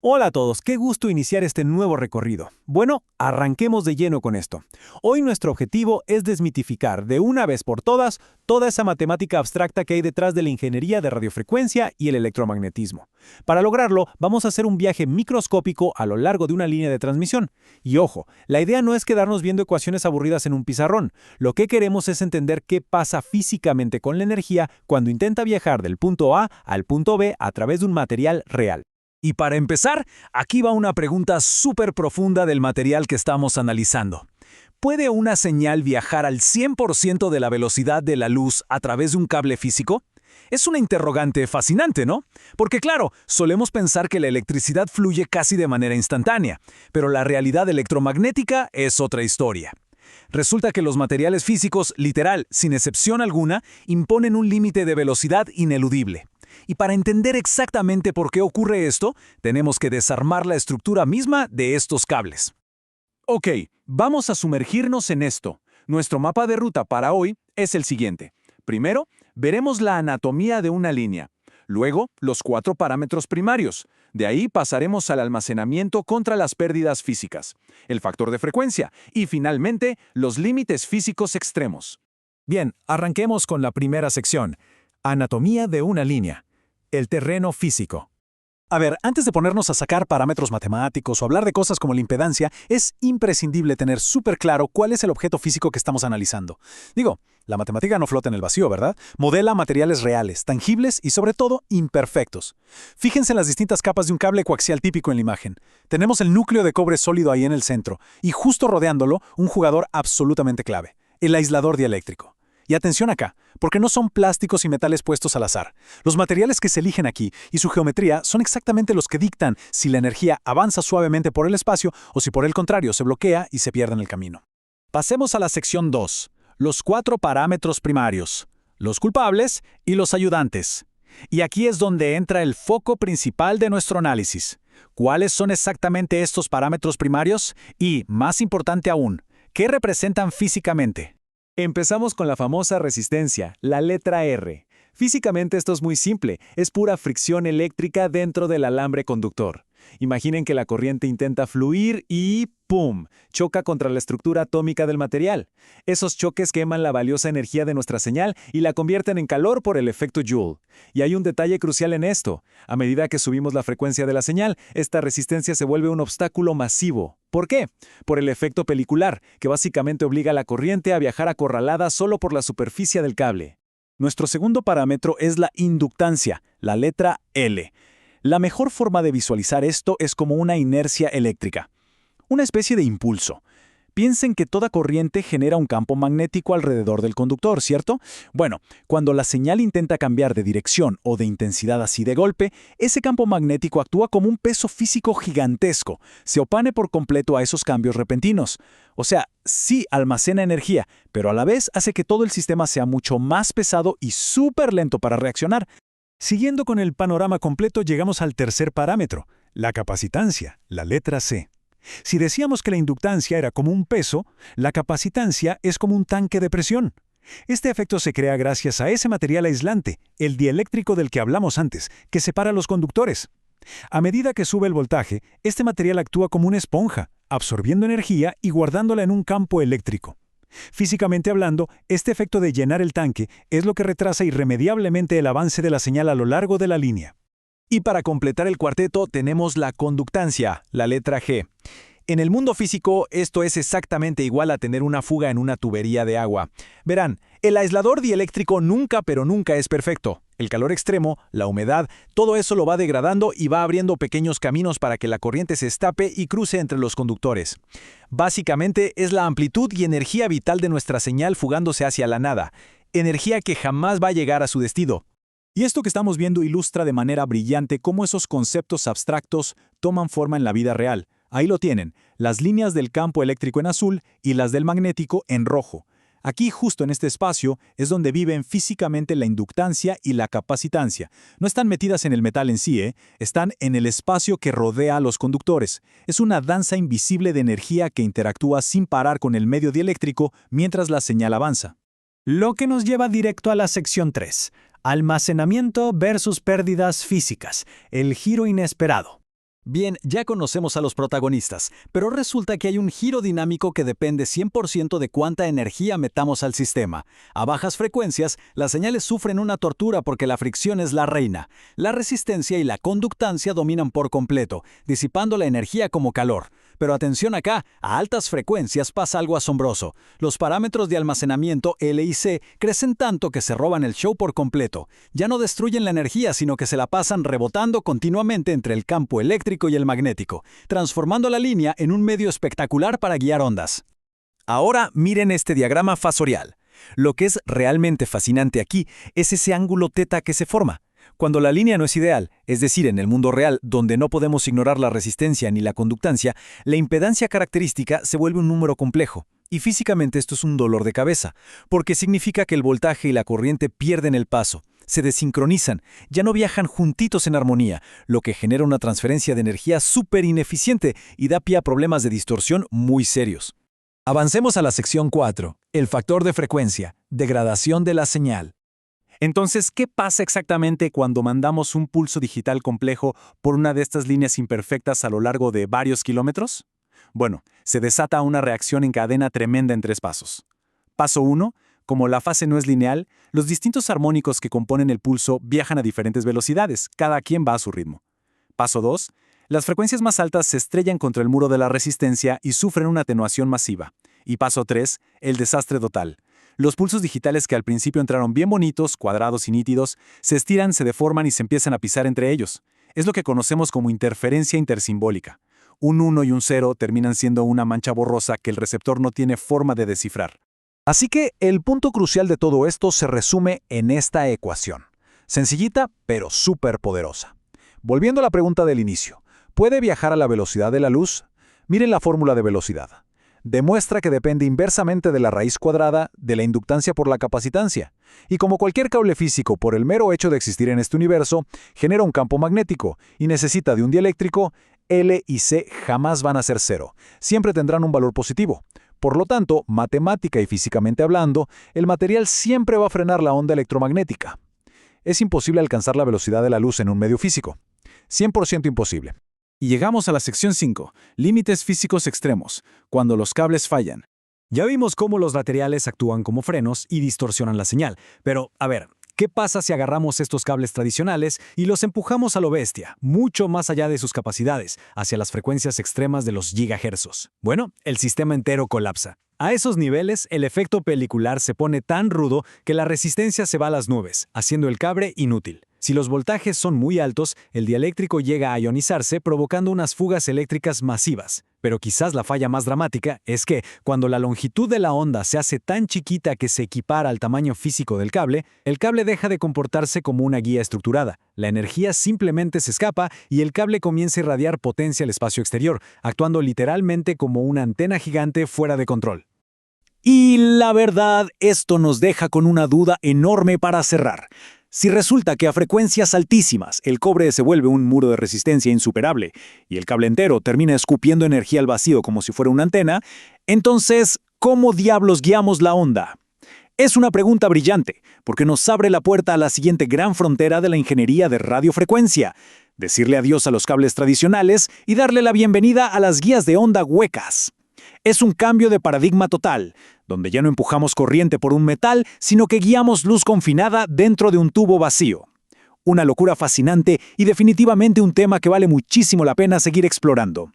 Hola a todos, qué gusto iniciar este nuevo recorrido. Bueno, arranquemos de lleno con esto. Hoy nuestro objetivo es desmitificar de una vez por todas toda esa matemática abstracta que hay detrás de la ingeniería de radiofrecuencia y el electromagnetismo. Para lograrlo, vamos a hacer un viaje microscópico a lo largo de una línea de transmisión. Y ojo, la idea no es quedarnos viendo ecuaciones aburridas en un pizarrón. Lo que queremos es entender qué pasa físicamente con la energía cuando intenta viajar del punto A al punto B a través de un material real. Y para empezar, aquí va una pregunta súper profunda del material que estamos analizando. ¿Puede una señal viajar al 100% de la velocidad de la luz a través de un cable físico? Es una interrogante fascinante, ¿no? Porque claro, solemos pensar que la electricidad fluye casi de manera instantánea, pero la realidad electromagnética es otra historia. Resulta que los materiales físicos, literal, sin excepción alguna, imponen un límite de velocidad ineludible. Y para entender exactamente por qué ocurre esto, tenemos que desarmar la estructura misma de estos cables. Ok, vamos a sumergirnos en esto. Nuestro mapa de ruta para hoy es el siguiente. Primero, veremos la anatomía de una línea. Luego, los 4 parámetros primarios. De ahí pasaremos al almacenamiento contra las pérdidas físicas, el factor de frecuencia y, finalmente, los límites físicos extremos. Bien, arranquemos con la primera sección. Anatomía de una línea. El terreno físico. A ver, antes de ponernos a sacar parámetros matemáticos o hablar de cosas como la impedancia, es imprescindible tener súper claro cuál es el objeto físico que estamos analizando. Digo, la matemática no flota en el vacío, ¿verdad? Modela materiales reales, tangibles y sobre todo imperfectos. Fíjense en las distintas capas de un cable coaxial típico en la imagen. Tenemos el núcleo de cobre sólido ahí en el centro y justo rodeándolo un jugador absolutamente clave, el aislador dieléctrico. Y atención acá, porque no son plásticos y metales puestos al azar. Los materiales que se eligen aquí y su geometría son exactamente los que dictan si la energía avanza suavemente por el espacio o si por el contrario se bloquea y se pierde en el camino. Pasemos a la sección 2, los 4 parámetros primarios, los culpables y los ayudantes. Y aquí es donde entra el foco principal de nuestro análisis. ¿Cuáles son exactamente estos parámetros primarios? Y, más importante aún, ¿qué representan físicamente? Empezamos con la famosa resistencia, la letra R. Físicamente esto es muy simple, es pura fricción eléctrica dentro del alambre conductor. Imaginen que la corriente intenta fluir y ¡pum!, choca contra la estructura atómica del material. Esos choques queman la valiosa energía de nuestra señal y la convierten en calor por el efecto Joule. Y hay un detalle crucial en esto. A medida que subimos la frecuencia de la señal, esta resistencia se vuelve un obstáculo masivo. ¿Por qué? Por el efecto pelicular, que básicamente obliga a la corriente a viajar acorralada solo por la superficie del cable. Nuestro segundo parámetro es la inductancia, la letra L. La mejor forma de visualizar esto es como una inercia eléctrica, una especie de impulso. Piensen que toda corriente genera un campo magnético alrededor del conductor, ¿cierto? Bueno, cuando la señal intenta cambiar de dirección o de intensidad así de golpe, ese campo magnético actúa como un peso físico gigantesco, se opone por completo a esos cambios repentinos. O sea, sí almacena energía, pero a la vez hace que todo el sistema sea mucho más pesado y súper lento para reaccionar. Siguiendo con el panorama completo, llegamos al tercer parámetro, la capacitancia, la letra C. Si decíamos que la inductancia era como un peso, la capacitancia es como un tanque de presión. Este efecto se crea gracias a ese material aislante, el dieléctrico del que hablamos antes, que separa los conductores. A medida que sube el voltaje, este material actúa como una esponja, absorbiendo energía y guardándola en un campo eléctrico. Físicamente hablando, este efecto de llenar el tanque es lo que retrasa irremediablemente el avance de la señal a lo largo de la línea. Y para completar el cuarteto tenemos la conductancia, la letra G. En el mundo físico, esto es exactamente igual a tener una fuga en una tubería de agua. Verán, el aislador dieléctrico nunca pero nunca es perfecto. El calor extremo, la humedad, todo eso lo va degradando y va abriendo pequeños caminos para que la corriente se estape y cruce entre los conductores. Básicamente es la amplitud y energía vital de nuestra señal fugándose hacia la nada, energía que jamás va a llegar a su destino. Y esto que estamos viendo ilustra de manera brillante cómo esos conceptos abstractos toman forma en la vida real. Ahí lo tienen, las líneas del campo eléctrico en azul y las del magnético en rojo. Aquí, justo en este espacio, es donde viven físicamente la inductancia y la capacitancia. No están metidas en el metal en sí, están en el espacio que rodea a los conductores. Es una danza invisible de energía que interactúa sin parar con el medio dieléctrico mientras la señal avanza. Lo que nos lleva directo a la sección 3. Almacenamiento versus pérdidas físicas, el giro inesperado. Bien, ya conocemos a los protagonistas, pero resulta que hay un giro dinámico que depende 100% de cuánta energía metamos al sistema. A bajas frecuencias, las señales sufren una tortura porque la fricción es la reina. La resistencia y la conductancia dominan por completo, disipando la energía como calor. Pero atención acá, a altas frecuencias pasa algo asombroso. Los parámetros de almacenamiento L y C crecen tanto que se roban el show por completo. Ya no destruyen la energía, sino que se la pasan rebotando continuamente entre el campo eléctrico y el magnético, transformando la línea en un medio espectacular para guiar ondas. Ahora miren este diagrama fasorial. Lo que es realmente fascinante aquí es ese ángulo teta que se forma. Cuando la línea no es ideal, es decir, en el mundo real, donde no podemos ignorar la resistencia ni la conductancia, la impedancia característica se vuelve un número complejo. Y físicamente esto es un dolor de cabeza, porque significa que el voltaje y la corriente pierden el paso, se desincronizan, ya no viajan juntitos en armonía, lo que genera una transferencia de energía súper ineficiente y da pie a problemas de distorsión muy serios. Avancemos a la sección 4, el factor de frecuencia, degradación de la señal. Entonces, ¿qué pasa exactamente cuando mandamos un pulso digital complejo por una de estas líneas imperfectas a lo largo de varios kilómetros? Bueno, se desata una reacción en cadena tremenda en 3 pasos. Paso 1. Como la fase no es lineal, los distintos armónicos que componen el pulso viajan a diferentes velocidades, cada quien va a su ritmo. Paso 2. Las frecuencias más altas se estrellan contra el muro de la resistencia y sufren una atenuación masiva. Y paso 3. El desastre total. Los pulsos digitales que al principio entraron bien bonitos, cuadrados y nítidos, se estiran, se deforman y se empiezan a pisar entre ellos. Es lo que conocemos como interferencia intersimbólica. Un 1 y un 0 terminan siendo una mancha borrosa que el receptor no tiene forma de descifrar. Así que el punto crucial de todo esto se resume en esta ecuación. Sencillita, pero súper poderosa. Volviendo a la pregunta del inicio, ¿puede viajar a la velocidad de la luz? Miren la fórmula de velocidad. Demuestra que depende inversamente de la raíz cuadrada de la inductancia por la capacitancia. Y como cualquier cable físico, por el mero hecho de existir en este universo, genera un campo magnético y necesita de un dieléctrico, L y C jamás van a ser cero. Siempre tendrán un valor positivo. Por lo tanto, matemática y físicamente hablando, el material siempre va a frenar la onda electromagnética. Es imposible alcanzar la velocidad de la luz en un medio físico. 100% imposible. Y llegamos a la sección 5, límites físicos extremos, cuando los cables fallan. Ya vimos cómo los materiales actúan como frenos y distorsionan la señal, pero, a ver, ¿qué pasa si agarramos estos cables tradicionales y los empujamos a lo bestia, mucho más allá de sus capacidades, hacia las frecuencias extremas de los gigahercios? Bueno, el sistema entero colapsa. A esos niveles, el efecto pelicular se pone tan rudo que la resistencia se va a las nubes, haciendo el cable inútil. Si los voltajes son muy altos, el dieléctrico llega a ionizarse, provocando unas fugas eléctricas masivas. Pero quizás la falla más dramática es que, cuando la longitud de la onda se hace tan chiquita que se equipara al tamaño físico del cable, el cable deja de comportarse como una guía estructurada. La energía simplemente se escapa y el cable comienza a irradiar potencia al espacio exterior, actuando literalmente como una antena gigante fuera de control. Y la verdad, esto nos deja con una duda enorme para cerrar. Si resulta que a frecuencias altísimas el cobre se vuelve un muro de resistencia insuperable y el cable entero termina escupiendo energía al vacío como si fuera una antena, entonces, ¿cómo diablos guiamos la onda? Es una pregunta brillante, porque nos abre la puerta a la siguiente gran frontera de la ingeniería de radiofrecuencia: decirle adiós a los cables tradicionales y darle la bienvenida a las guías de onda huecas. Es un cambio de paradigma total, donde ya no empujamos corriente por un metal, sino que guiamos luz confinada dentro de un tubo vacío. Una locura fascinante y definitivamente un tema que vale muchísimo la pena seguir explorando.